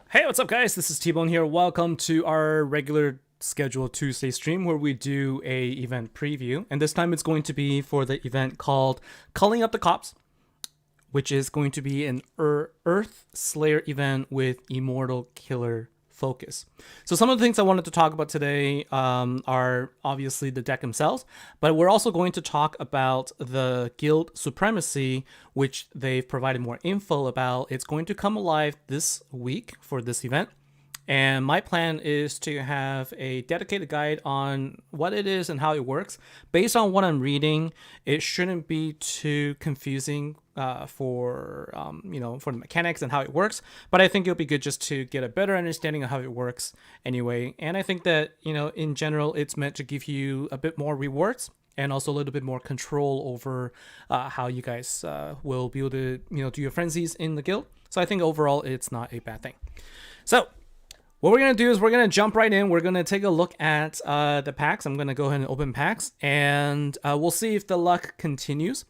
Hey, what's up, guys? This is T-Bone here. Welcome to our regular scheduled Tuesday stream where we do a event preview. And this time it's going to be for the event called Culling Up the Copse, which is going to be an Earth Slayer event with Immortal Killer focus. So some of the things I wanted to talk about today are obviously the deck themselves, but we're also going to talk about the Guild Supremacy, which they've provided more info about. It's going to come alive this week for this event. And my plan is to have a dedicated guide on what it is and how it works. Based on what I'm reading, it shouldn't be too confusing for the mechanics and how it works. But I think it'll be good just to get a better understanding of how it works anyway. And I think that, in general, it's meant to give you a bit more rewards and also a little bit more control over how you guys will be able to, do your frenzies in the guild. So I think overall, it's not a bad thing. So what we're going to do is we're going to jump right in. We're going to take a look at the packs. I'm going to go ahead and open packs, and we'll see if the luck continues.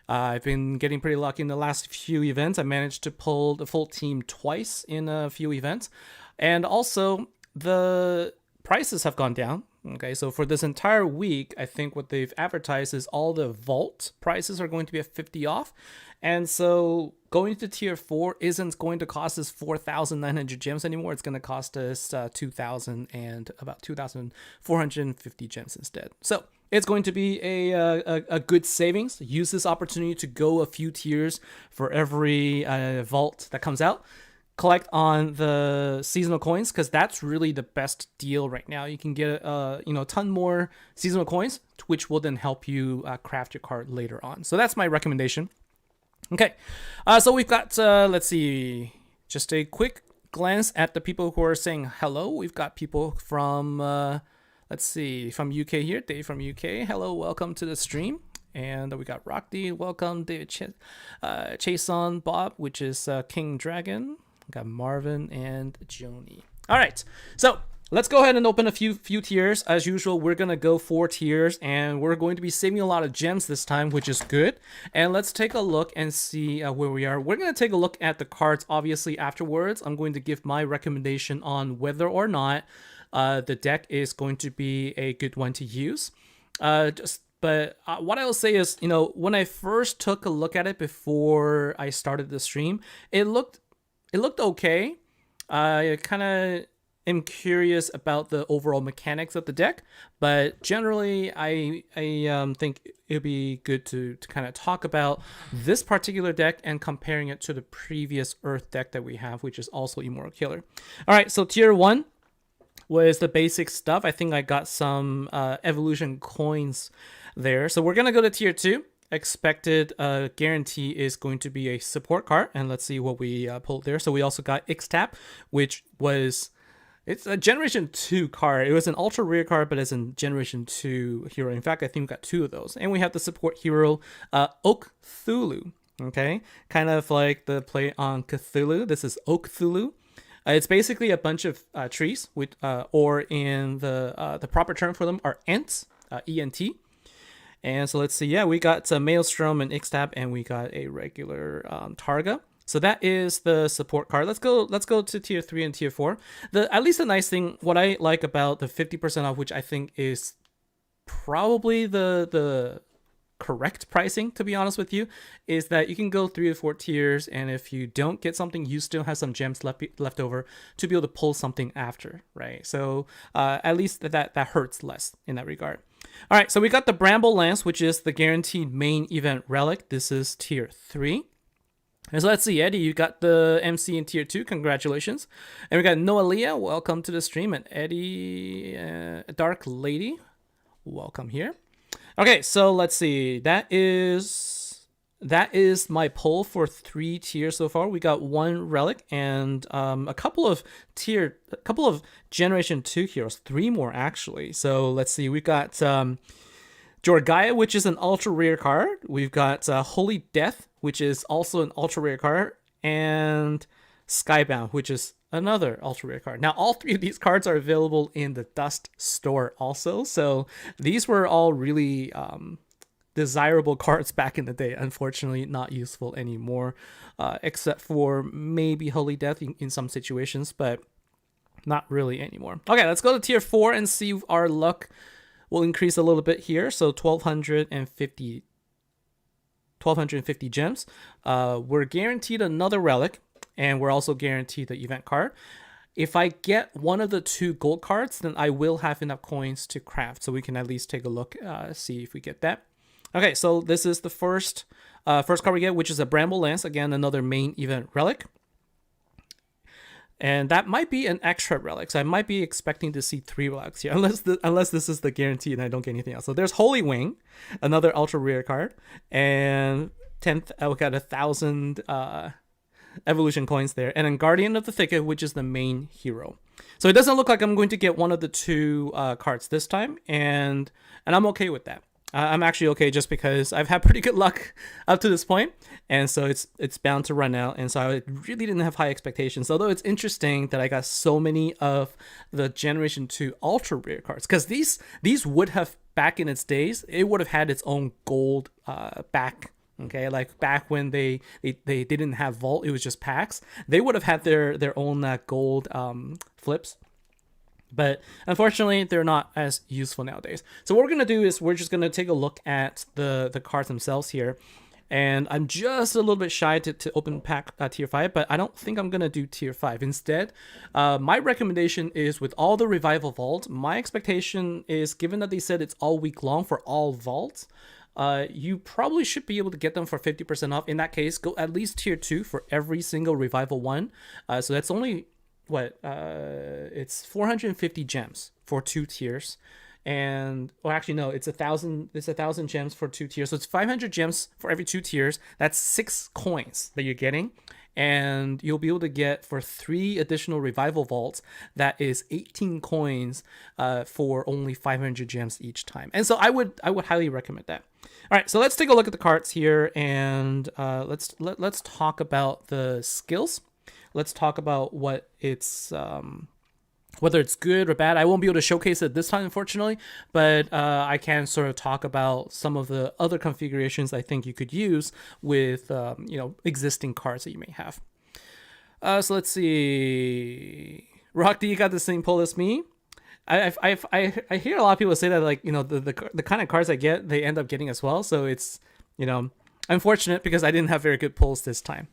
I've been getting pretty lucky in the last few events. I managed to pull the full team twice in a few events. And also, the prices have gone down. Okay, so for this entire week, I think what they've advertised is all the vault prices are going to be at 50 off. And so going to tier 4 isn't going to cost us 4,900 gems anymore. It's going to cost us 2,000 and about 2,450 gems instead. So it's going to be a good savings. Use this opportunity to go a few tiers for every vault that comes out. Collect on the seasonal coins, because that's really the best deal right now. You can get a ton more seasonal coins, which will then help you craft your card later on. So that's my recommendation. Okay, so we've got let's see, just a quick glance at the people who are saying hello. We've got people from let's see, from UK here. Dave from UK, hello, welcome to the stream. And we got Rockdy, welcome. David Chason, Bob, which is King Dragon. We got Marvin and Joni. All right, so let's go ahead and open a few tiers. As usual, we're going to go 4 tiers, and we're going to be saving a lot of gems this time, which is good. And let's take a look and see where we are. We're going to take a look at the cards, obviously, afterwards. I'm going to give my recommendation on whether or not the deck is going to be a good one to use. But what I will say is, when I first took a look at it before I started the stream, it looked okay. I kind of am curious about the overall mechanics of the deck, but generally I think it'd be good to kind of talk about this particular deck and comparing it to the previous Earth deck that we have, which is also Immortal Killer. All right, so tier 1 was the basic stuff. I think I got some evolution coins there. So we're going to go to tier 2. Expected guarantee is going to be a support card, and let's see what we pulled there. So we also got X-Tap, which was, it's a generation 2 card. It was an ultra rare card, but it's a generation 2 hero. In fact, I think we got 2 of those. And we have the support hero Oak Thulu. Okay, kind of like the play on Cthulhu. This is Oak Thulu. It's basically a bunch of trees, with or in the proper term for them are Ents, E-N-T. And so let's see, yeah, we got Maelstrom and X-Tap, and we got a regular Targa. So that is the support card. Let's go to tier 3 and tier 4. At least the nice thing, what I like about the 50% off, which I think is probably the correct pricing, to be honest with you, is that you can go 3 or 4 tiers, and if you don't get something, you still have some gems left over to be able to pull something after, right? So at least that hurts less in that regard. All right, so we got the Bramble Lance, which is the guaranteed main event relic. This is tier 3. And so let's see, Eddie, you got the MC in tier 2. Congratulations. And we got Noelia, welcome to the stream. And Eddie, Dark Lady, welcome here. Okay, so let's see. That is my pull for 3 tiers so far. We got 1 relic and a couple of generation 2 heroes, 3 more actually. So let's see. We got Jorgaia, which is an ultra rare card. We've got Holy Death, which is also an ultra rare card, and Skybound, which is another ultra rare card. Now, all 3 of these cards are available in the Dust store also. So these were all really desirable cards back in the day. Unfortunately, not useful anymore, except for maybe Holy Death in some situations, but not really anymore. Okay, let's go to tier 4 and see if our luck will increase a little bit here. So 1250 gems. We're guaranteed another relic, and we're also guaranteed the event card. If I get one of the 2 gold cards, then I will have enough coins to craft, so we can at least take a look, see if we get that. Okay, so this is the first card we get, which is a Bramble Lance. Again, another main event relic. And that might be an extra relic, so I might be expecting to see 3 relics here, unless this is the guarantee and I don't get anything else. So there's Holy Wing, another ultra rare card, and 10th, we got 1,000 evolution coins there, and then Guardian of the Thicket, which is the main hero. So it doesn't look like I'm going to get one of the 2 cards this time, and I'm okay with that. I'm actually okay, just because I've had pretty good luck up to this point, and so it's bound to run out, and so I really didn't have high expectations. Although it's interesting that I got so many of the Generation 2 ultra rare cards, because these would have, back in its days, it would have had its own gold back. Okay, like back when they didn't have vault, it was just packs. They would have had their own gold flips. But unfortunately, they're not as useful nowadays. So what we're going to do is we're just going to take a look at the cards themselves here. And I'm just a little bit shy to open pack tier 5, but I don't think I'm going to do tier 5. Instead, my recommendation is, with all the revival vault, my expectation is, given that they said it's all week long for all vaults, you probably should be able to get them for 50% off. In that case, go at least tier 2 for every single revival one. So that's only... it's 450 gems for 2 tiers, and actually no, it's 1,000 gems for 2 tiers, so it's 500 gems for every 2 tiers. That's 6 coins that you're getting, and you'll be able to get, for 3 additional revival vaults, that is 18 coins for only 500 gems each time. And so I would highly recommend that. All right, so let's take a look at the cards here, and let's talk about the skills. Let's talk about what it's whether it's good or bad. I won't be able to showcase it this time, unfortunately, but I can sort of talk about some of the other configurations I think you could use with existing cards that you may have. So let's see. Rock D got the same pull as me. I hear a lot of people say that, like, the kind of cards I get, they end up getting as well. So it's unfortunate, because I didn't have very good pulls this time.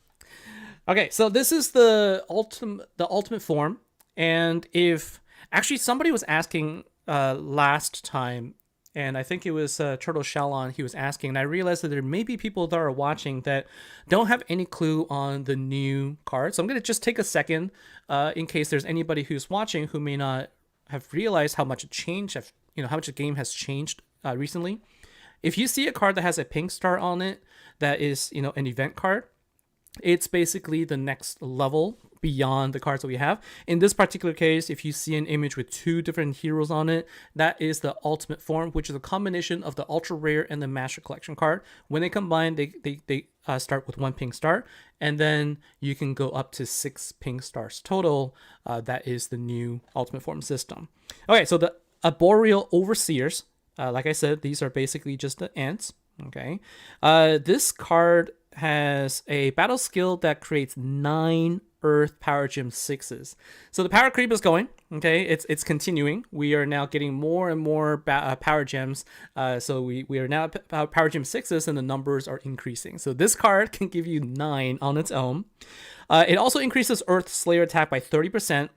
Okay, so this is the ultimate form, and if actually somebody was asking last time, and I think it was Turtle Shallon, he was asking, and I realized that there may be people that are watching that don't have any clue on the new card. So I'm going to just take a second in case there's anybody who's watching who may not have realized how much it changed, how much the game has changed recently. If you see a card that has a pink star on it, that is an event card, it's basically the next level beyond the cards that we have. In this particular case, if you see an image with 2 different heroes on it, that is the ultimate form, which is a combination of the ultra rare and the master collection card. When they combine, they start with 1 pink star, and then you can go up to 6 pink stars total. That is the new ultimate form system. Okay, so the Arboreal Overseers, like I said, these are basically just the ants. Okay, this card has a battle skill that creates 9 Earth Power Gem 6s. So the power creep is going. Okay, it's continuing. We are now getting more and more power gems. So we are now Power Gem 6s, and the numbers are increasing. So this card can give you 9 on its own. It also increases Earth Slayer attack by 30%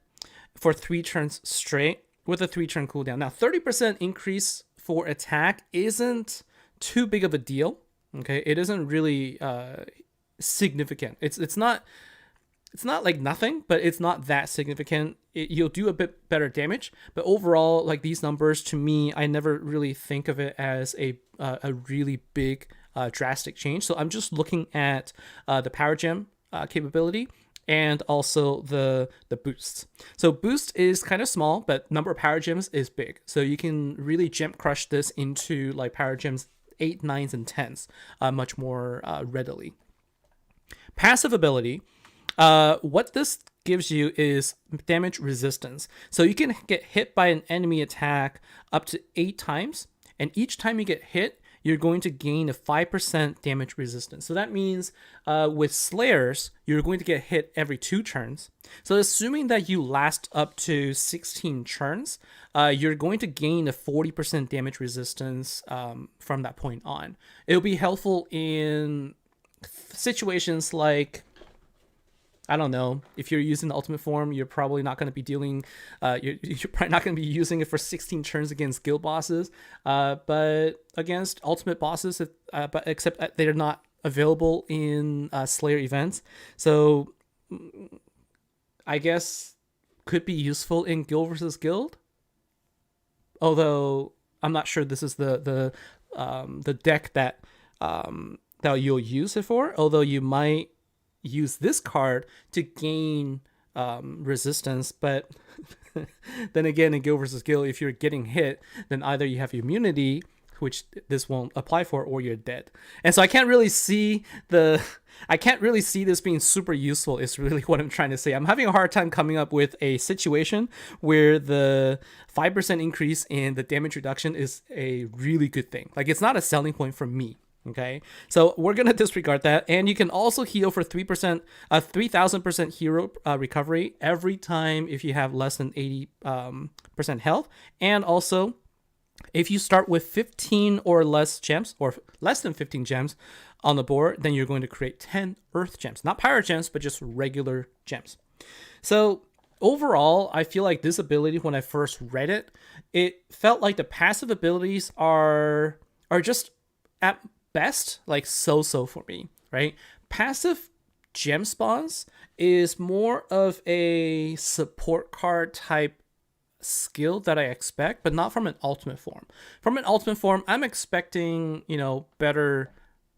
for 3 turns straight, with a 3-turn cooldown. Now, 30% increase for attack isn't too big of a deal. Okay, it isn't really significant. It's not like nothing, but it's not that significant. You'll do a bit better damage, but overall, like, these numbers, to me, I never really think of it as a really big drastic change. So I'm just looking at the power gem capability, and also the boosts. So boost is kind of small, but number of power gems is big. So you can really gem crush this into like power gems 8, 9s, and 10s much more readily. Passive ability, what this gives you is damage resistance. So you can get hit by an enemy attack up to 8 times, and each time you get hit, you're going to gain a 5% damage resistance. So that means with Slayers, you're going to get hit every 2 turns. So assuming that you last up to 16 turns, you're going to gain a 40% damage resistance from that point on. It'll be helpful in situations like, I don't know, if you're using the ultimate form, you're probably not going to be dealing, you're probably not going to be using it for 16 turns against guild bosses, but against ultimate bosses, but except that they're not available in Slayer events. So I guess could be useful in guild versus guild. Although I'm not sure this is the deck that that you'll use it for. Although you might use this card to gain resistance, but then again in guild versus guild, if you're getting hit, then either you have immunity, which this won't apply for, or you're dead. And so I can't really see this being super useful, is really what I'm trying to say. I'm having a hard time coming up with a situation where the 5% increase in the damage reduction is a really good thing. Like, it's not a selling point for me. Okay, so we're gonna disregard that, and you can also heal for 3,000% hero recovery every time if you have less than 80% health, and also if you start with 15 or less gems, or less than 15 gems on the board, then you're going to create 10 earth gems, not power gems, but just regular gems. So overall, I feel like this ability, when I first read it, it felt like the passive abilities are just at best like so for me, right? Passive gem spawns is more of a support card type skill that I expect, but not from an ultimate form. From an ultimate form, I'm expecting, better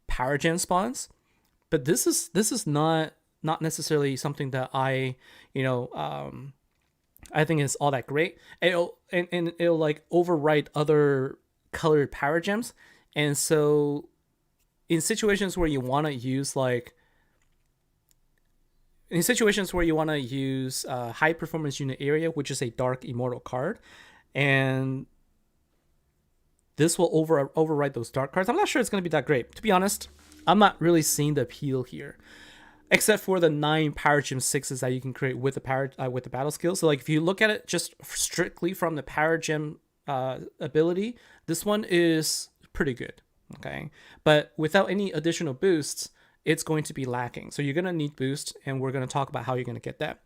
power gem spawns, but this is not necessarily something that I think is all that great. It'll like overwrite other colored power gems, and so in situations where you want to use high performance unit area, which is a dark immortal card, and this will override those dark cards, I'm not sure it's going to be that great. To be honest, I'm not really seeing the appeal here, except for the 9 power gem 6s that you can create with the battle skill. So like, if you look at it just strictly from the power gem ability, this one is pretty good. Okay, but without any additional boosts, it's going to be lacking. So you're going to need boost, and we're going to talk about how you're going to get that.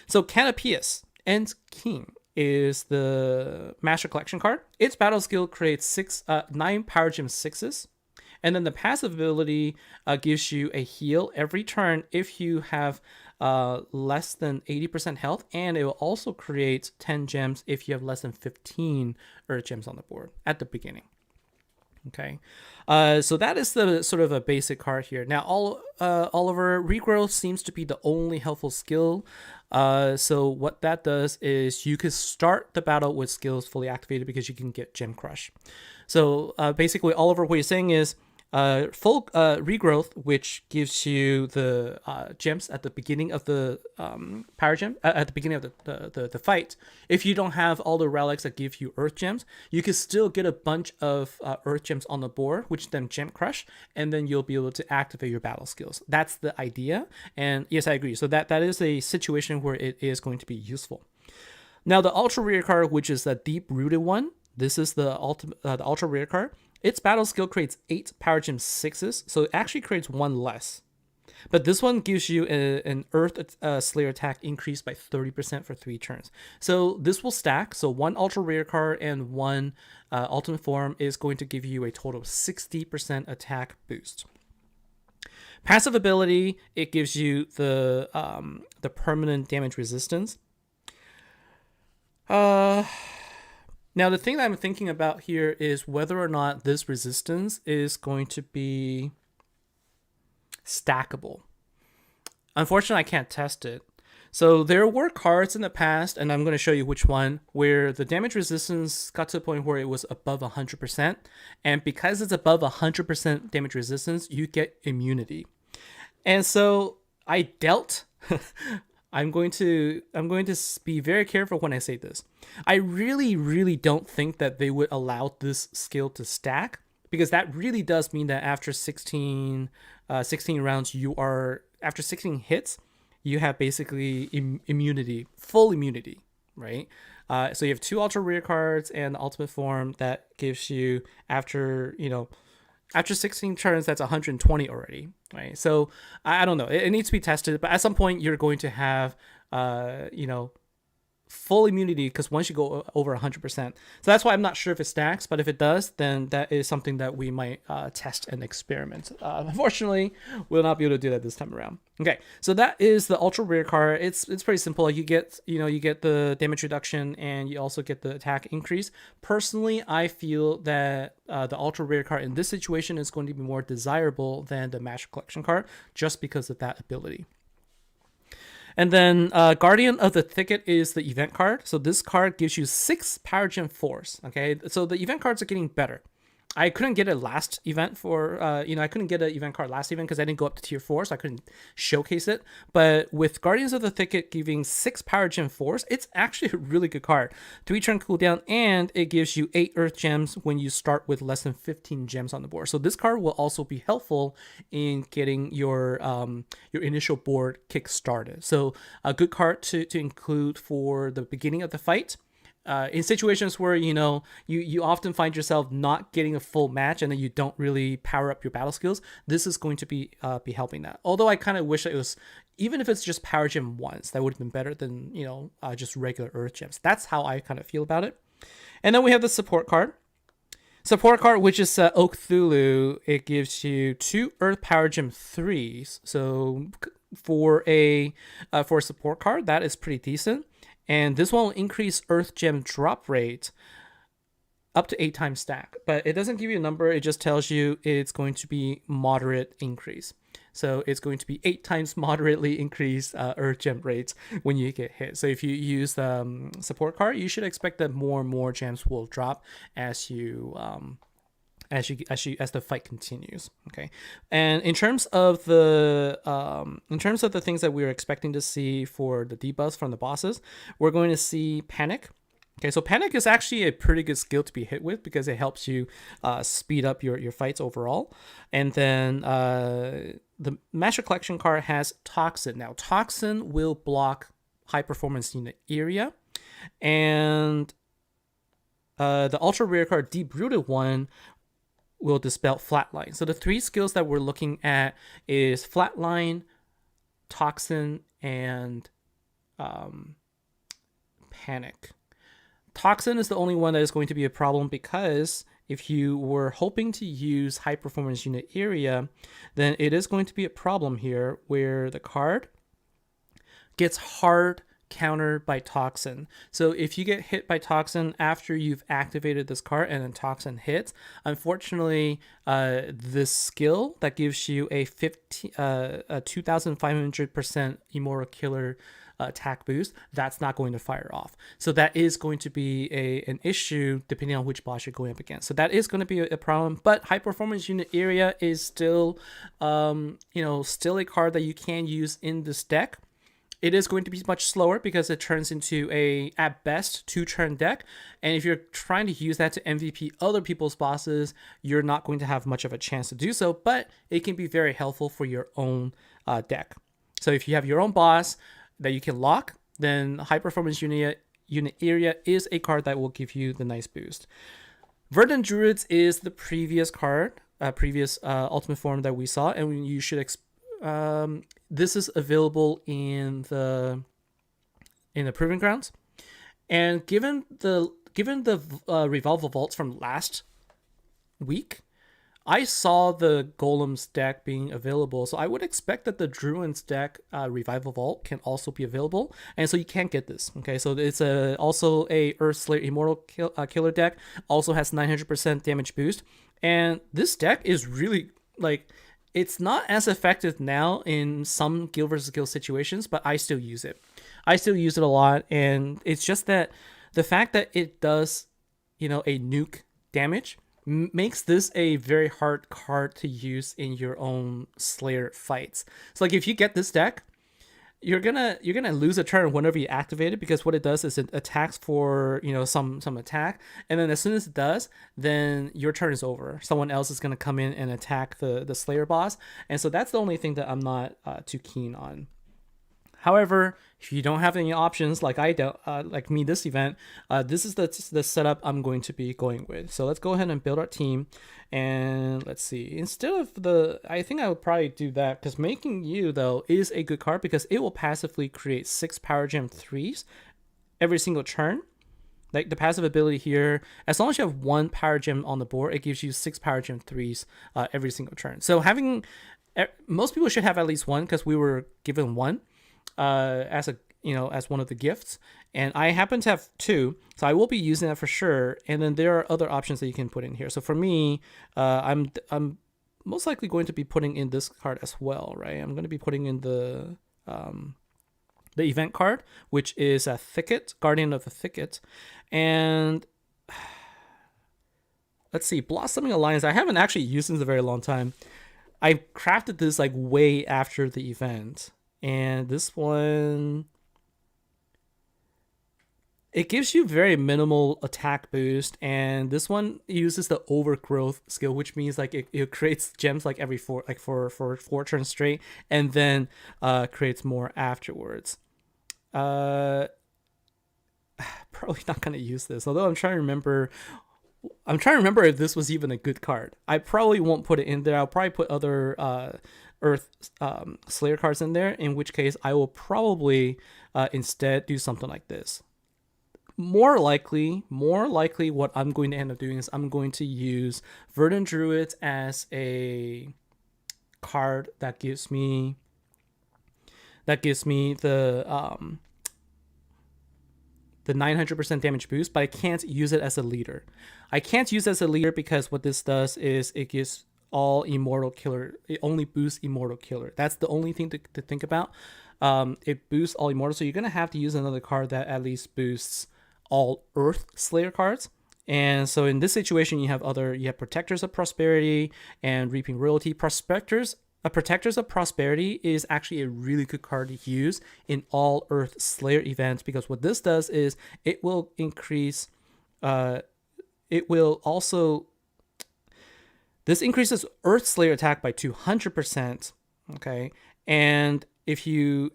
So Canopius and King is the Master Collection card. Its battle skill creates 9 power gem 6s, and then the passive ability gives you a heal every turn if you have less than 80% health, and it will also create 10 gems if you have less than 15 earth gems on the board at the beginning. Okay, so that is the sort of a basic card here. Now, Oliver, regrowth seems to be the only helpful skill. So what that does is you can start the battle with skills fully activated because you can get Gem Crush. So basically, Oliver, what you're saying is full regrowth, which gives you the gems at the beginning of the power gem, at the beginning of the fight. If you don't have all the relics that give you earth gems, you can still get a bunch of earth gems on the board, which then Gem Crush, and then you'll be able to activate your battle skills. That's the idea, and yes, I agree. So that is a situation where it is going to be useful. Now, the ultra rare card, which is the deep rooted one, this is the ultra rare card. Its battle skill creates 8 power gem 6s, so it actually creates 1 less. But this one gives you an Earth Slayer attack increase by 30% for 3 turns. So this will stack. So 1 ultra rare card and 1 ultimate form is going to give you a total of 60% attack boost. Passive ability, it gives you the permanent damage resistance. Now, the thing that I'm thinking about here is whether or not this resistance is going to be stackable. Unfortunately, I can't test it. So there were cards in the past, and I'm going to show you which one, where the damage resistance got to a point where it was above 100%. And because it's above 100% damage resistance, you get immunity. And so I dealt... I'm going to be very careful when I say this. I really don't think that they would allow this skill to stack, because that really does mean that after 16 rounds, after 16 hits, you have basically immunity, full immunity, right? So you have 2 ultra rare cards and the ultimate form that gives you after 16 turns, that's 120 already, right? So I don't know. It needs to be tested, but at some point you're going to have, full immunity, because once you go over 100%. So that's why I'm not sure if it stacks, but if it does, then that is something that we might test and experiment. Unfortunately, we'll not be able to do that this time around. Okay, so that is the ultra rare card. It's pretty simple. You get the damage reduction and you also get the attack increase. Personally, I feel that the ultra rare card in this situation is going to be more desirable than the Master Collection card, just because of that ability. And then Guardian of the Thicket is the event card. So this card gives you 6 Power Gem Force. Okay, so the event cards are getting better. I couldn't get a last event for, I couldn't get an event card last event because I didn't go up to tier 4, so I couldn't showcase it. But with Guardians of the Thicket giving 6 Power Gem Force, it's actually a really good card. 3 turn cooldown, and it gives you 8 Earth Gems when you start with less than 15 gems on the board. So this card will also be helpful in getting your initial board kick started. So a good card to include for the beginning of the fight. In situations where you often find yourself not getting a full match and then you don't really power up your battle skills, this is going to be helping that. Although I kind of wish it was, even if it's just power gem once, that would have been better than just regular earth gems. That's how I kind of feel about it. And then we have the support card. Support card, which is Oak Thulu. It gives you 2 Earth Power Gem 3s. So for a support card, that is pretty decent. And this one will increase Earth Gem drop rate up to 8 times stack. But it doesn't give you a number. It just tells you it's going to be moderate increase. So it's going to be 8 times moderately increased Earth Gem rates when you get hit. So if you use the support card, you should expect that more and more gems will drop as the fight continues. Okay, and in terms of the things that we're expecting to see for the debuffs from the bosses, we're going to see Panic. Okay, so Panic is actually a pretty good skill to be hit with because it helps you speed up your fights overall. And then the Master Collection card has Toxin. Now Toxin will block high performance unit area, and the ultra rare card Deep Rooted one will dispel Flatline. So the 3 skills that we're looking at is Flatline, Toxin, and Panic. Toxin is the only one that is going to be a problem because if you were hoping to use high performance unit area, then it is going to be a problem here where the card gets hard countered by Toxin. So if you get hit by Toxin after you've activated this card and then Toxin hits, unfortunately, this skill that gives you a 2,500% Immortal Killer attack boost, that's not going to fire off. So that is going to be an issue depending on which boss you're going up against. So that is going to be a problem, but high performance unit area is still, still a card that you can use in this deck. It is going to be much slower because it turns into at best, 2-turn deck. And if you're trying to use that to MVP other people's bosses, you're not going to have much of a chance to do so, but it can be very helpful for your own deck. So if you have your own boss that you can lock, then high performance unit area is a card that will give you the nice boost. Verdant Druids is the previous card, previous ultimate form that we saw, and you should this is available in the Proving Grounds, and given the Revolver Vaults from last week, I saw the Golems deck being available, so I would expect that the Druid's deck Revival Vault can also be available, and so you can't get this. Okay, so it's also a Earthslayer Immortal Killer deck, also has 900% damage boost, and this deck is really it's not as effective now in some Guild vs. Guild situations, but I still use it. I still use it a lot, and it's just that the fact that it does, a nuke damage makes this a very hard card to use in your own Slayer fights. So if you get this deck, you're gonna lose a turn whenever you activate it, because what it does is it attacks for, you know, some attack, and then as soon as it does, then your turn is over. Someone else is gonna come in and attack the Slayer boss, and so that's the only thing that I'm not too keen on. However, if you don't have any options like I don't, like me this event, this is the setup I'm going to be going with. So let's go ahead and build our team, and let's see. Instead of I think I would probably do that, because Making You though is a good card because it will passively create 6 Power Gem 3s every single turn. Like the passive ability here, as long as you have 1 Power Gem on the board, it gives you 6 Power Gem 3s every single turn. So most people should have at least 1, because we were given 1 as as one of the gifts, and I happen to have 2, so I will be using that for sure. And then there are other options that you can put in here. So for me, I'm most likely going to be putting in this card as well, right? I'm going to be putting in the event card, which is a Thicket, Guardian of the Thicket, and let's see, Blossoming Alliance. I haven't actually used this in a very long time. I crafted this like way after the event. And this one, it gives you very minimal attack boost, and this one uses the Overgrowth skill, which means like it creates gems like every for 4 turns straight, and then creates more afterwards. Probably not gonna use this, although I'm trying to remember if this was even a good card. I probably won't put it in there. I'll probably put other Earth Slayer cards in there, in which case I will probably instead do something like this. More likely what I'm going to end up doing is I'm going to use Verdant Druids as a card that gives me the 900% damage boost, but I can't use it as a leader. I can't use it as a leader because what this does is it gives all Immortal Killer. It only boosts Immortal Killer. That's the only thing to think about. It boosts all Immortal, so you're going to have to use another card that at least boosts all Earth Slayer cards. And so in this situation, you have Protectors of Prosperity and Reaping Royalty. Protectors of Prosperity is actually a really good card to use in all Earth Slayer events, because what this does is it will increase. This increases Earth Slayer attack by 200%. Okay, and if you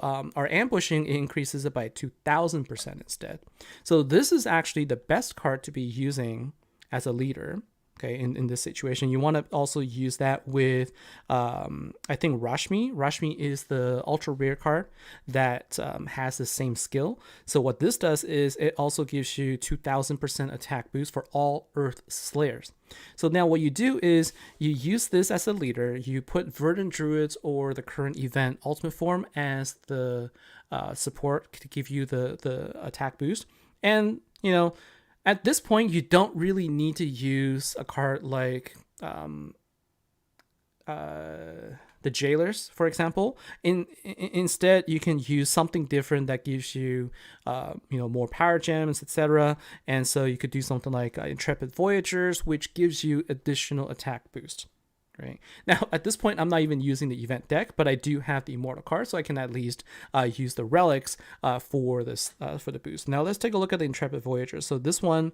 are ambushing, it increases it by 2,000% instead. So this is actually the best card to be using as a leader. Okay, in this situation, you want to also use that with, I think Rashmi. Rashmi is the ultra rare card that has the same skill. So what this does is it also gives you 2,000% attack boost for all Earth Slayers. So now what you do is you use this as a leader. You put Verdant Druids or the current event Ultimate Form as the support to give you the attack boost, and at this point, you don't really need to use a card like the Jailers, for example. Instead, you can use something different that gives you, more power gems, etc. And so you could do something like Intrepid Voyagers, which gives you additional attack boost. Right now, at this point, I'm not even using the event deck, but I do have the Immortal card, so I can at least use the relics for this for the boost. Now let's take a look at the Intrepid Voyager. So this one,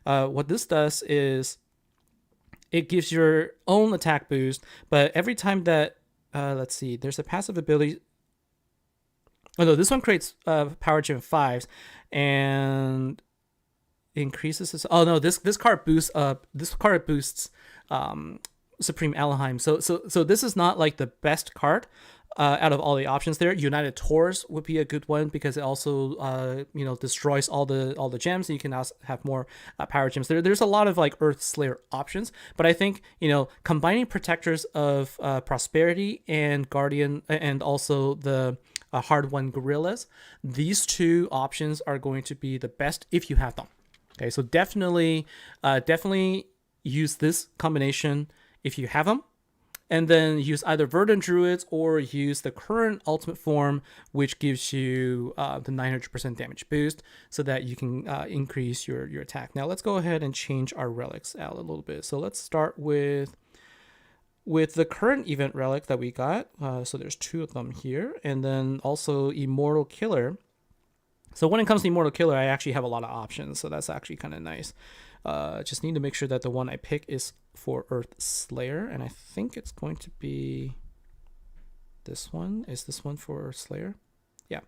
what this does is it gives your own attack boost, but every time that let's see, there's a passive ability. Oh no, this one creates Power Gem 5s and increases this. Oh no, this card boosts Supreme Elohim. So this is not like the best card out of all the options there. United Taurus would be a good one because it also destroys all the gems, and you can also have more power gems. There's a lot of like Earth Slayer options, but I think combining Protectors of Prosperity and Guardian and also the Hard Won Gorillas, these 2 options are going to be the best if you have them. Okay, so definitely use this combination if you have them, and then use either Verdant Druids or use the current Ultimate Form, which gives you the 900% damage boost, so that you can increase your attack. Now let's go ahead and change our relics out a little bit. So let's start with with the current event relic that we got, so there's 2 of them here, and then also Immortal Killer. So when it comes to Immortal Killer, I actually have a lot of options, so that's actually kind of nice. Just need to make sure that the one I pick is for Earth Slayer, and I think it's going to be this one. Is this one for Slayer? Yeah.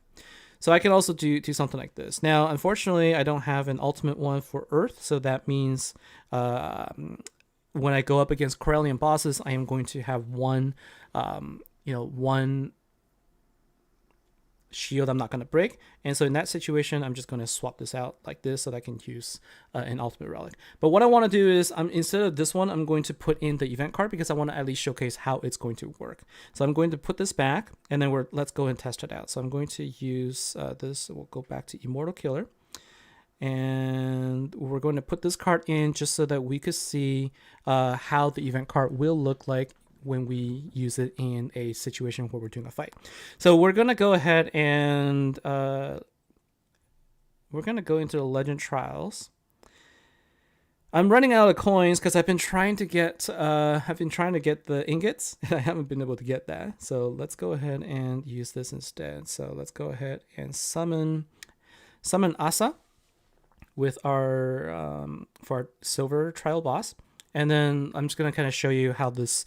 So I can also do something like this. Now, unfortunately, I don't have an ultimate one for Earth, so that means when I go up against Corellian bosses, I am going to have one shield I'm not going to break. And so in that situation, I'm just going to swap this out like this so that I can use an ultimate relic. But what I want to do is, instead of this one, I'm going to put in the event card because I want to at least showcase how it's going to work. So I'm going to put this back, and then let's go and test it out. So I'm going to use this. We'll go back to Immortal Killer. And we're going to put this card in just so that we could see how the event card will look like when we use it in a situation where we're doing a fight. So we're going to go ahead and we're going to go into the Legend Trials. I'm running out of coins because I've been trying to get the ingots. I haven't been able to get that. So let's go ahead and use this instead. So let's go ahead and summon Asa with our for our silver trial boss. And then I'm just going to kind of show you how this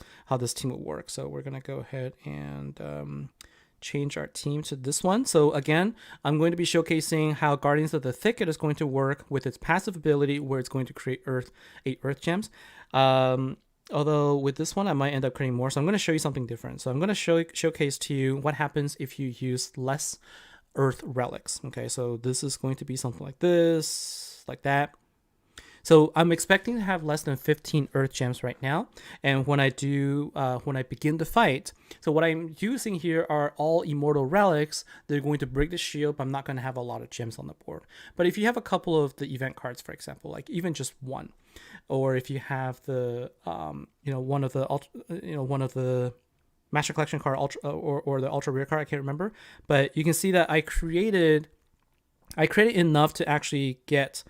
team will work. So we're going to go ahead and change our team to this one. So again, I'm going to be showcasing how Guardians of the Thicket is going to work with its passive ability, where it's going to create 8 Earth Gems. Although with this one, I might end up creating more. So I'm going to show you something different. So I'm going to showcase to you what happens if you use less Earth relics. Okay, so this is going to be something like this, like that. So I'm expecting to have less than 15 Earth Gems right now. And when I begin the fight, so what I'm using here are all Immortal Relics. They're going to break the shield, but I'm not going to have a lot of gems on the board. But if you have a couple of the event cards, for example, like even just one, or if you have the, one of the Master Collection card, or the Ultra Rare card, I can't remember. But you can see that I created enough to actually get,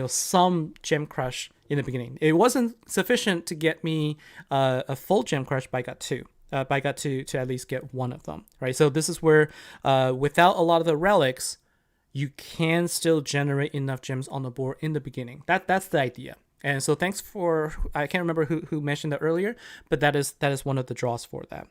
some gem crush in the beginning. It wasn't sufficient to get me a full gem crush, but I got 2. But I got to at least get one of them, right? So this is where, without a lot of the relics, you can still generate enough gems on the board in the beginning. That's the idea. And so thanks for, I can't remember who mentioned that earlier, but that is one of the draws for that.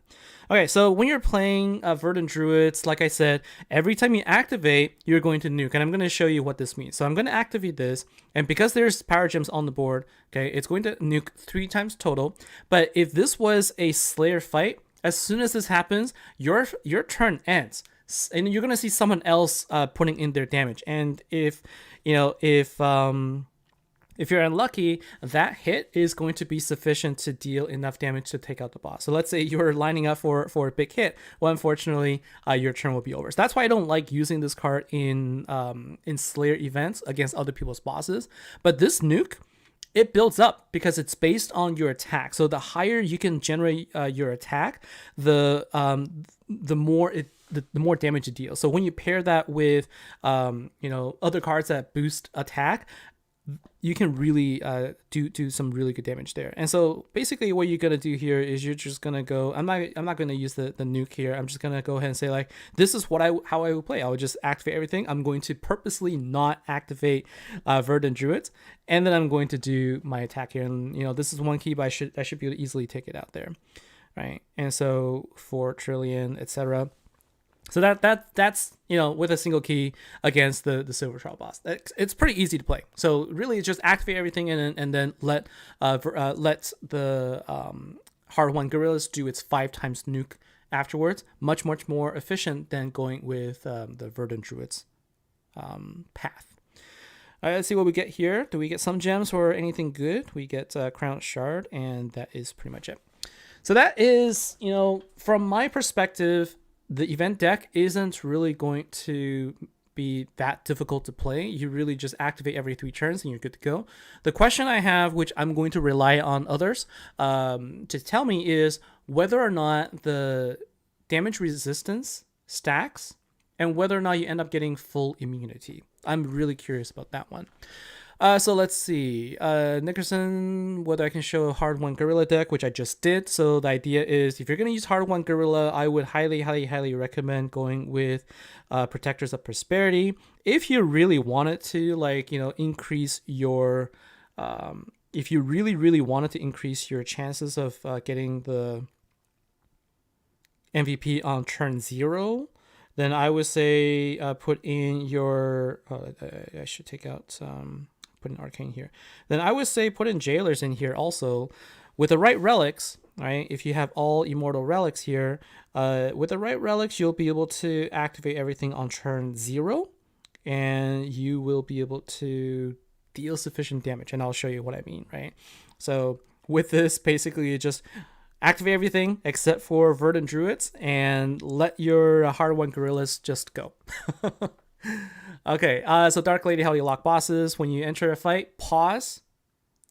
Okay, so when you're playing Verdant Druids, like I said, every time you activate, you're going to nuke. And I'm going to show you what this means. So I'm going to activate this, and because there's power gems on the board, okay, it's going to nuke 3 times total. But if this was a Slayer fight, as soon as this happens, your turn ends. And you're going to see someone else putting in their damage. And if you're unlucky, that hit is going to be sufficient to deal enough damage to take out the boss. So let's say you're lining up for a big hit. Well, unfortunately, your turn will be over. So that's why I don't like using this card in Slayer events against other people's bosses. But this nuke, it builds up because it's based on your attack. So the higher you can generate your attack, the more damage it deals. So when you pair that with other cards that boost attack, you can really do some really good damage there. And so basically what you're going to do here is you're just going to go, I'm not going to use the nuke here. I'm just going to go ahead and say, like, this is how I would play. I would just activate everything. I'm going to purposely not activate Verdant Druids, and then I'm going to do my attack here. And this is one key, but I should be able to easily take it out there, right? And so for Trillion, etc. So that's with a single key against the silver trial boss. It's pretty easy to play. So really, just activate everything and then let the hard one Gorillas do its 5 times nuke afterwards. Much more efficient than going with the Verdant Druids path. All right, let's see what we get here. Do we get some gems or anything good? We get Crown Shard, and that is pretty much it. So that is, from my perspective, the event deck isn't really going to be that difficult to play. You really just activate every 3 turns and you're good to go. The question I have, which I'm going to rely on others to tell me, is whether or not the damage resistance stacks and whether or not you end up getting full immunity. I'm really curious about that one. So let's see. Nickerson, whether I can show a hard one gorilla deck, which I just did. So the idea is if you're going to use hard one gorilla, I would highly recommend going with Protectors of Prosperity. If you really wanted to, like, increase your, if you really wanted to increase your chances of getting the MVP on turn 0, then I would say put in your, I should take out put an arcane here. Then I would say put in jailers in here also. With the right relics, right? If you have all immortal relics here, with the right relics, you'll be able to activate everything on turn 0, and you will be able to deal sufficient damage. And I'll show you what I mean, right? So with this, basically, you just activate everything except for Verdant Druids and let your hard one gorillas just go. Okay, so Dark Lady, how you lock bosses. When you enter a fight, pause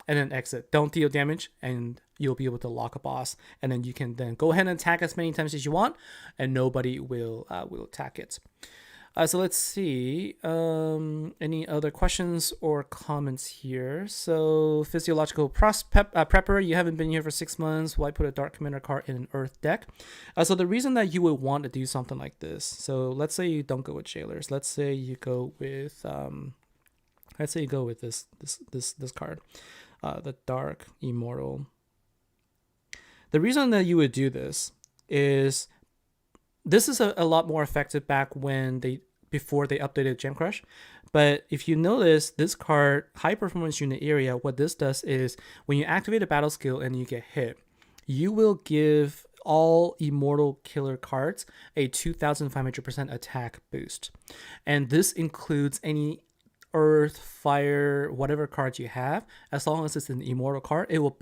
and then exit. Don't deal damage, and you'll be able to lock a boss. And then you can then go ahead and attack as many times as you want, and nobody will attack it. So let's see. Any other questions or comments here? So Physiological Prepper, you haven't been here for 6 months. Why put a Dark Commander card in an Earth deck? So the reason that you would want to do something like this. So let's say you don't go with Jailers. Let's say you go with this card, the Dark Immortal. The reason that you would do this is a lot more effective back before they updated Gem Crush. But if you notice, this card, High Performance Unit Area, what this does is when you activate a battle skill and you get hit, you will give all immortal killer cards a 2,500% attack boost. And this includes any earth, fire, whatever cards you have. As long as it's an immortal card, it will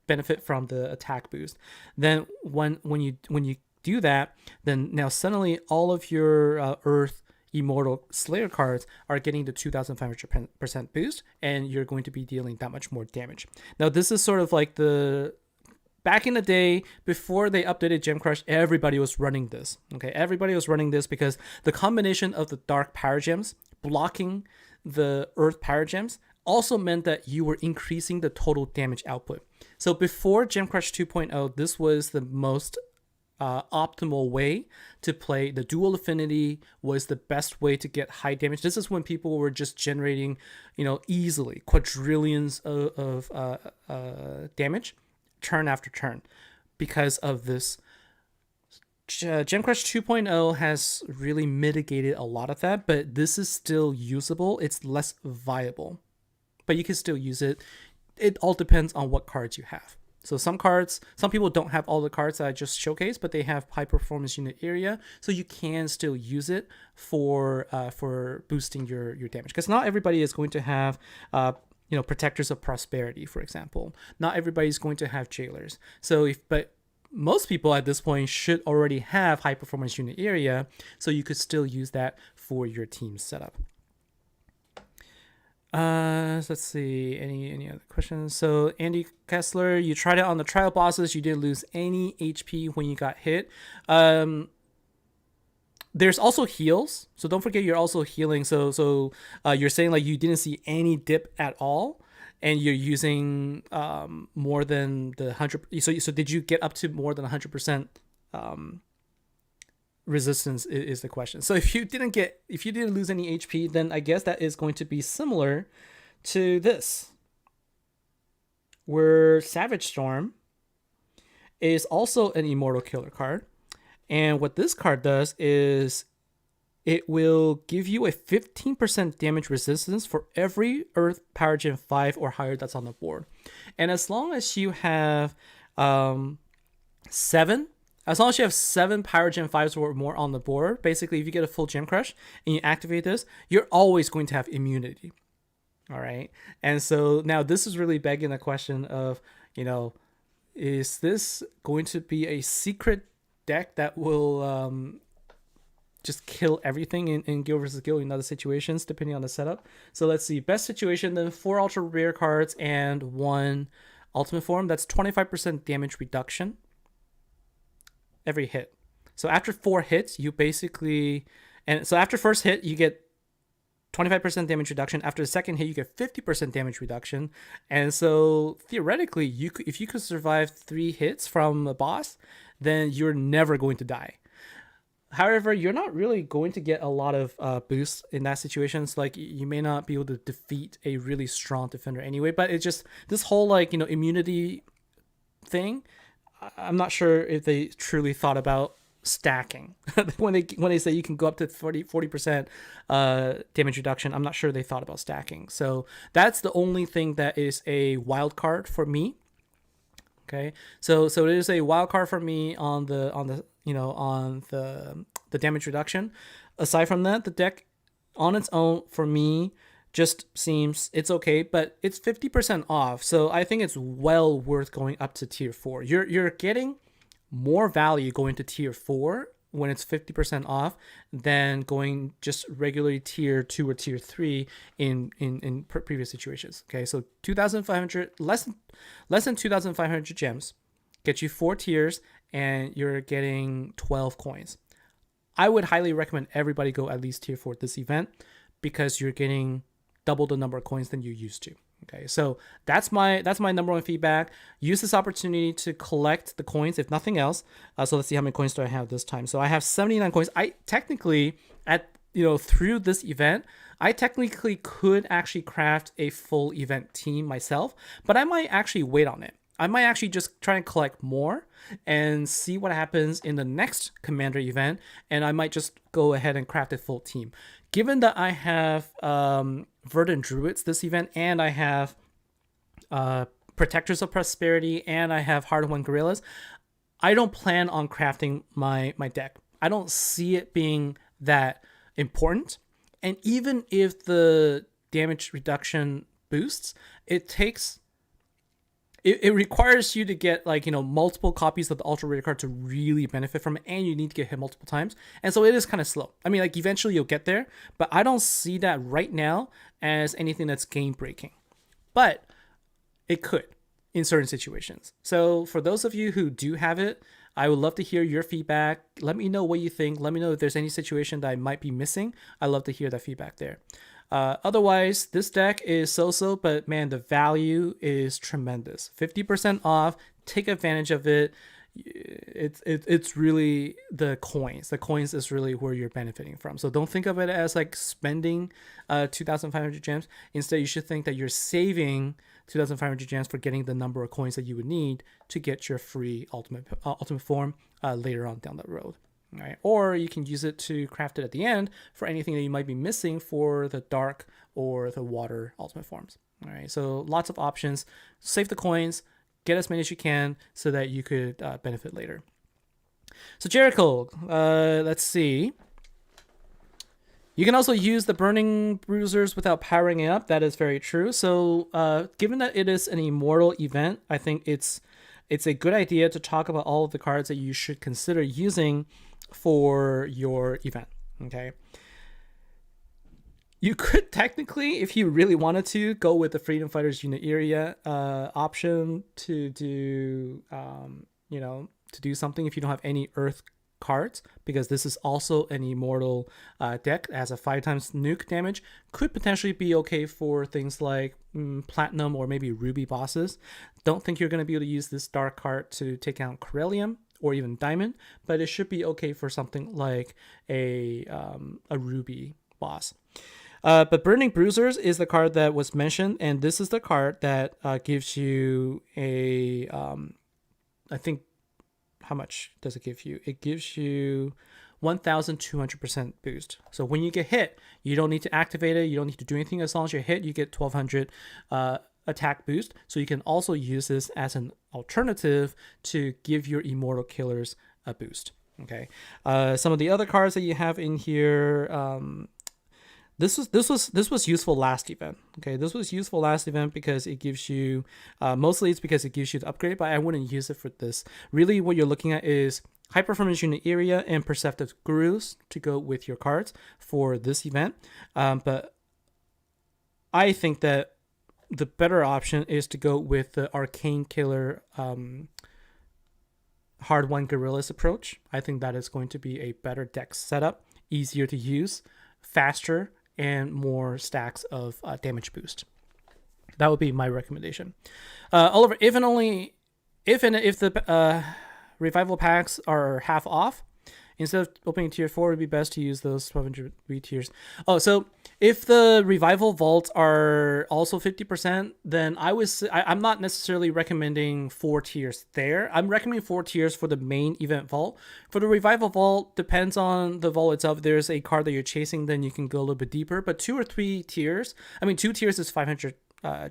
benefit from the attack boost. Then when you do that, then now suddenly all of your Earth Immortal Slayer cards are getting the 2,500% boost, and you're going to be dealing that much more damage. Now, this is sort of like back in the day, before they updated Gem Crush, everybody was running this. Okay, everybody was running this because the combination of the Dark Power Gems blocking the Earth Power Gems also meant that you were increasing the total damage output. So before Gem Crush 2.0, this was the most optimal way to play. The dual affinity was the best way to get high damage. This is when people were just generating, easily quadrillions of damage turn after turn because of this. Gem Crush 2.0 has really mitigated a lot of that, but this is still usable. It's less viable, but you can still use it. It all depends on what cards you have. So some people don't have all the cards that I just showcased, but they have High Performance Unit Area, so you can still use it for boosting your damage. Because not everybody is going to have Protectors of Prosperity, for example. Not everybody's going to have Jailers. But most people at this point should already have High Performance Unit Area, so you could still use that for your team setup. Let's see, any other questions? So Andy Kessler, you tried it on the trial bosses, you didn't lose any HP when you got hit. There's also heals, so don't forget you're also healing. So you're saying like you didn't see any dip at all, and you're using more than the 100. So did you get up to more than 100% resistance is the question. So if you didn't lose any HP, then I guess that is going to be similar to this, where Savage Storm is also an immortal killer card, and what this card does is it will give you a 15% damage resistance for every Earth Power Gen 5 or higher that's on the board. And as long as you have 7 Power Gen 5s or more on the board, basically if you get a full Gem Crush and you activate this, you're always going to have immunity. All right. And so now this is really begging the question of, is this going to be a secret deck that will just kill everything in Guild versus Guild in other situations, depending on the setup? So let's see. Best situation, then 4 ultra rare cards and 1 ultimate form. That's 25% damage reduction every hit. So after 4 hits, you basically, and so after first hit, you get 25% damage reduction. After the second hit, you get 50% damage reduction. And so theoretically, if you could survive 3 hits from a boss, then you're never going to die. However, you're not really going to get a lot of boosts in that situation. It's like you may not be able to defeat a really strong defender anyway. But it's just this whole like, immunity thing. I'm not sure if they truly thought about stacking when they say you can go up to 40% damage reduction. I'm not sure they thought about stacking. So that's the only thing that is a wild card for me. Okay, so it is a wild card for me on the damage reduction. Aside from that, the deck on its own for me just seems it's okay, but it's 50% off. So I think it's well worth going up to tier 4. You're getting more value going to tier 4 when it's 50% off than going just regularly tier 2 or tier 3 in previous situations. Okay, so 2,500 less than 2,500 gems get you 4 tiers and you're getting 12 coins. I would highly recommend everybody go at least tier 4 this event because you're getting double the number of coins than you used to. Okay, so that's my number one feedback. Use this opportunity to collect the coins, if nothing else. So let's see how many coins do I have this time. So I have 79 coins. I technically through this event, I technically could actually craft a full event team myself, but I might actually wait on it. I might actually just try and collect more and see what happens in the next Commander event, and I might just go ahead and craft a full team. Given that I have Verdant Druids this event, and I have Protectors of Prosperity, and I have Hard-Won Gorillas, I don't plan on crafting my deck. I don't see it being that important. And even if the damage reduction boosts, it requires you to get multiple copies of the ultra rare card to really benefit from it, and you need to get hit multiple times, and so it is kind of slow. I mean, eventually you'll get there, but I don't see that right now as anything that's game breaking, but it could in certain situations. So for those of you who do have it, I would love to hear your feedback. Let me know what you think. Let me know if there's any situation that I might be missing. I love to hear that feedback there. Otherwise, this deck is so-so, but man, the value is tremendous. 50% off. Take advantage of it. It's really the coins. The coins is really where you're benefiting from. So don't think of it as spending 2,500 gems. Instead, you should think that you're saving 2,500 gems for getting the number of coins that you would need to get your free ultimate form later on down the road. Right? Or you can use it to craft it at the end for anything that you might be missing for the dark or the water ultimate forms. All right, so lots of options. Save the coins, get as many as you can so that you could benefit later. So Jericho, let's see. You can also use the Burning Bruisers without powering it up. That is very true. So given that it is an immortal event, I think it's a good idea to talk about all of the cards that you should consider using for your event. Okay, you could technically, if you really wanted to, go with the Freedom Fighters Unit area option to do to do something if you don't have any Earth cards, because this is also an immortal deck as a 5x nuke damage. Could potentially be okay for things like platinum or maybe ruby bosses. Don't think you're going to be able to use this dark card to take out Corellium or even diamond, but it should be okay for something like a ruby boss. But Burning Bruisers is the card that was mentioned, and this is the card that gives you a I think, how much does it give you? It gives you 1,200% boost. So when you get hit, you don't need to activate it, you don't need to do anything. As long as you're hit, you get 1,200 attack boost. So you can also use this as an alternative to give your immortal killers a boost. Okay. Some of the other cards that you have in here, this was useful last event. Okay, this was useful last event because it gives you mostly it's because it gives you the upgrade, but I wouldn't use it for this. Really, what you're looking at is high performance unit area and perceptive gurus to go with your cards for this event. But I think that the better option is to go with the Arcane Killer Hard-Won Gorillas approach. I think that is going to be a better deck setup, easier to use, faster, and more stacks of damage boost. That would be my recommendation. Oliver, if the revival packs are half off, instead of opening tier 4, it would be best to use those 1200 tiers. Oh, so if the revival vaults are also 50%, then I'm not necessarily recommending 4 tiers there. I'm recommending 4 tiers for the main event vault. For the revival vault, depends on the vault itself. If there's a card that you're chasing, then you can go a little bit deeper. But 2 or 3 tiers, 2 tiers is 500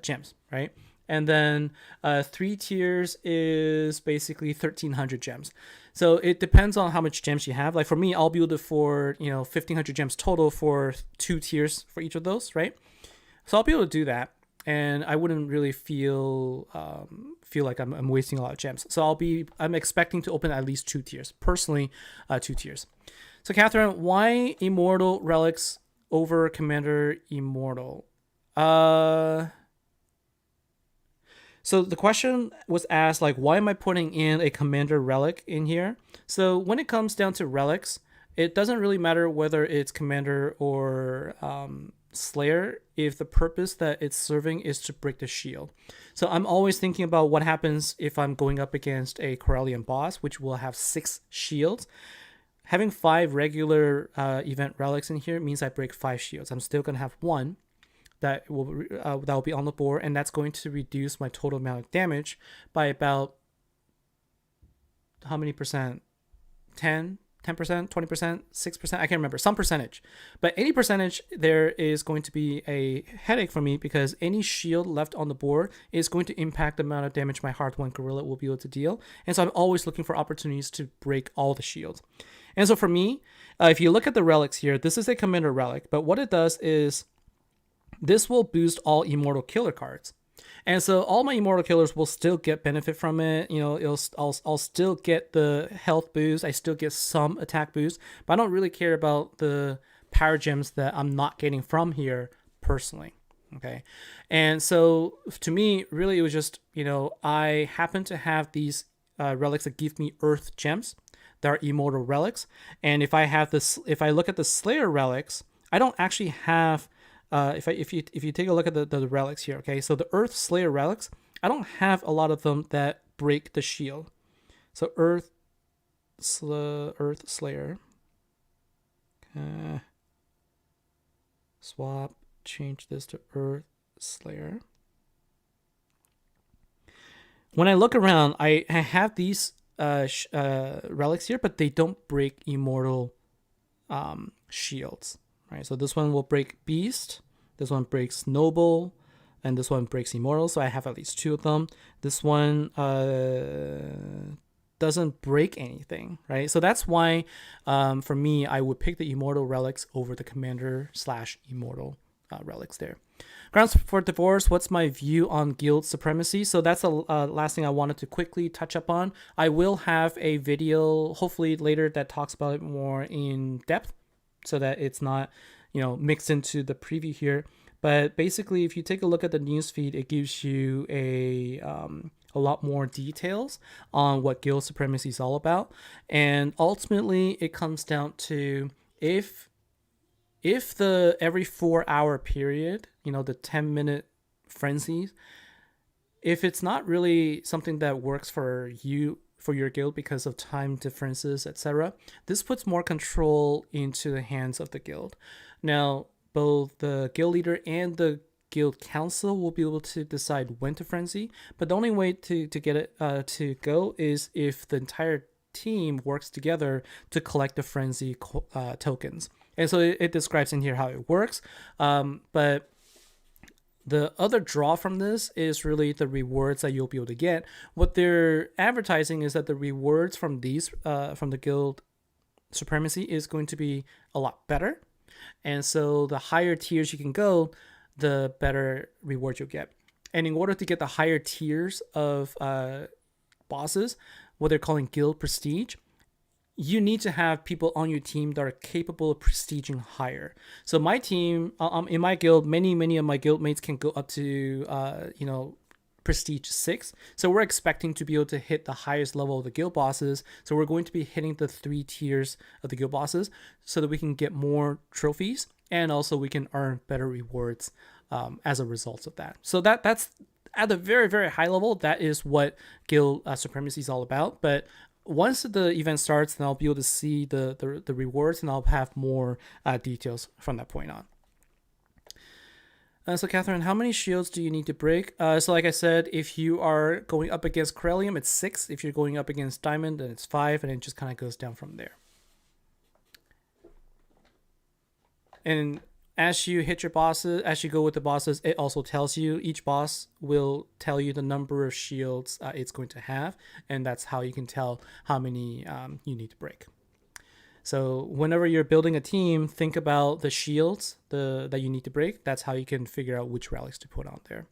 gems, right? And then 3 tiers is basically 1,300 gems. So it depends on how much gems you have. Like for me, I'll build it for 1,500 gems total for 2 tiers for each of those, right? So I'll be able to do that, and I wouldn't really feel like I'm wasting a lot of gems. So I'm expecting to open at least 2 tiers. Personally, 2 tiers. So Catherine, why Immortal Relics over Commander Immortal? So the question was asked, like, why am I putting in a Commander Relic in here? So when it comes down to relics, it doesn't really matter whether it's Commander or Slayer if the purpose that it's serving is to break the shield. So I'm always thinking about what happens if I'm going up against a Corellian boss, which will have 6 shields. Having 5 regular event relics in here means I break 5 shields. I'm still going to have 1. That will be on the board, and that's going to reduce my total amount of damage by about how many percent? 10%, 20%, 6%? I can't remember, some percentage. But any percentage there is going to be a headache for me, because any shield left on the board is going to impact the amount of damage my Hard-Won Gorilla will be able to deal. And so I'm always looking for opportunities to break all the shields. And so for me, if you look at the relics here, this is a Commander Relic, but what it does is this will boost all Immortal Killer cards. And so all my Immortal Killers will still get benefit from it. I'll still get the health boost. I still get some attack boost. But I don't really care about the power gems that I'm not getting from here personally. Okay. And so to me, really, it was just, I happen to have these relics that give me earth gems that are Immortal Relics. And if I look at the Slayer relics, I don't actually have... if you take a look at the relics here, okay, so the Earth Slayer relics, I don't have a lot of them that break the shield. So Earth Slayer, swap, change this to Earth Slayer. When I look around, I have these relics here, but they don't break Immortal shields. Right, so this one will break Beast, this one breaks Noble, and this one breaks Immortal, so I have at least 2 of them. This one doesn't break anything, right? So that's why, for me, I would pick the Immortal Relics over the Commander/Immortal relics there. Grounds for Divorce, what's my view on Guild Supremacy? So that's the last thing I wanted to quickly touch up on. I will have a video, hopefully later, that talks about it more in depth, so that it's not, mixed into the preview here. But basically, if you take a look at the newsfeed, it gives you a lot more details on what Guild Supremacy is all about. And ultimately, it comes down to if the every 4-hour period, the 10-minute frenzies, if it's not really something that works for you, for your guild, because of time differences, etc., this puts more control into the hands of the guild. Now, both the guild leader and the guild council will be able to decide when to frenzy, but the only way to get it to go is if the entire team works together to collect the frenzy tokens. And so it describes in here how it works, but the other draw from this is really the rewards that you'll be able to get. What they're advertising is that the rewards from these, from the Guild Supremacy, is going to be a lot better. And so the higher tiers you can go, the better rewards you'll get. And in order to get the higher tiers of bosses, what they're calling Guild Prestige, you need to have people on your team that are capable of prestiging higher. So my team, in my guild, many of my guild mates can go up to, Prestige 6. So we're expecting to be able to hit the highest level of the guild bosses. So we're going to be hitting the 3 tiers of the guild bosses so that we can get more trophies, and also we can earn better rewards as a result of that. So that's at a very, very high level. That is what Guild Supremacy is all about. But once the event starts, then I'll be able to see the rewards, and I'll have more details from that point on. So Catherine, how many shields do you need to break? So like I said, if you are going up against Corellium, it's 6. If you're going up against Diamond, then it's 5, and it just kind of goes down from there. And as you hit your bosses, as you go with the bosses, it also tells you, each boss will tell you the number of shields it's going to have, and that's how you can tell how many you need to break. So whenever you're building a team, think about the shields that you need to break. That's how you can figure out which relics to put on there.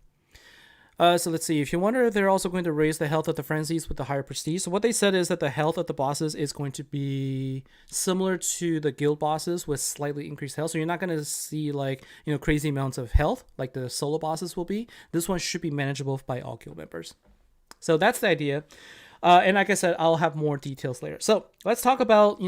So let's see. If you wonder, they're also going to raise the health of the frenzies with the higher prestige. So what they said is that the health of the bosses is going to be similar to the guild bosses with slightly increased health. So you're not going to see like, crazy amounts of health like the solo bosses will be. This one should be manageable by all guild members. So that's the idea. And like I said, I'll have more details later. So let's talk about,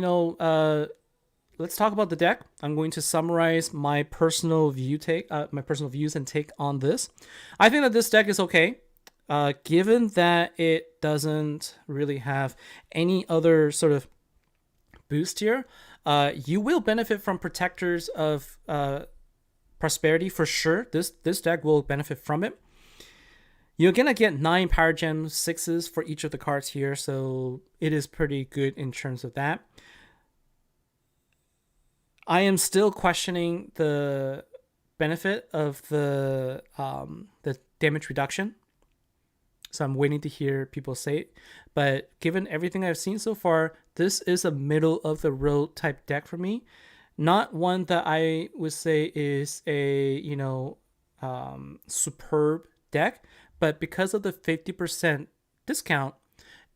let's talk about the deck. I'm going to summarize my personal views and take on this. I think that this deck is okay, given that it doesn't really have any other sort of boost here. You will benefit from Protectors of Prosperity for sure. This deck will benefit from it. You're going to get 9 Power Gem 6s for each of the cards here, so it is pretty good in terms of that. I am still questioning the benefit of the damage reduction, so I'm waiting to hear people say it. But given everything I've seen so far, this is a middle-of-the-road type deck for me. Not one that I would say is a, superb deck, but because of the 50% discount,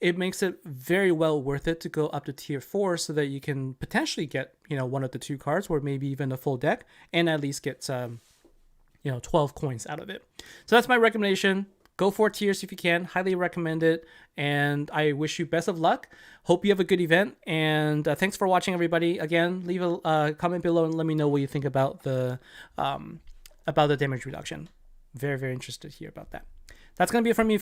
it makes it very well worth it to go up to tier 4 so that you can potentially get, one of the 2 cards or maybe even a full deck and at least get 12 coins out of it. So that's my recommendation. Go 4 tiers if you can. Highly recommend it. And I wish you best of luck. Hope you have a good event. And thanks for watching, everybody. Again, leave a comment below and let me know what you think about the damage reduction. Very, very interested to hear about that. That's going to be it from me